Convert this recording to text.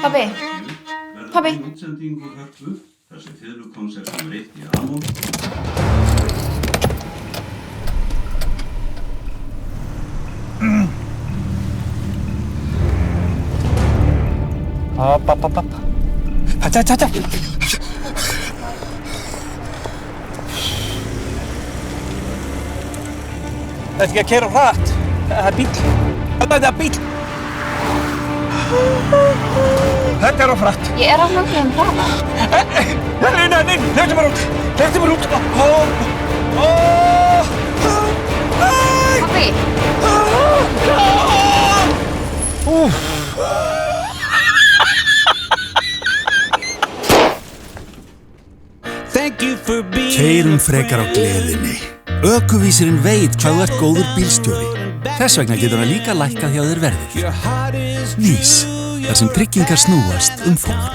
Pabbi, pabbi. Útsendingu Hörpu, þessi fiðlukonsert nummer 1 í Amon. Upp. Hætta. Þetta ekki að keyra hratt. Það er bíll. Það er bíll. Þetta er of hratt. Ég er á hljóðum hraða. Nei, hleyptu mér út. Pabbi. Keyrum frekar á gleðinni. Ökuvísirinn veit hvað þú ert góður bílstjóri. Þess vegna getur hann líka lækkað hjá þér verðið. Vís, þar sem tryggingar snúast fólk.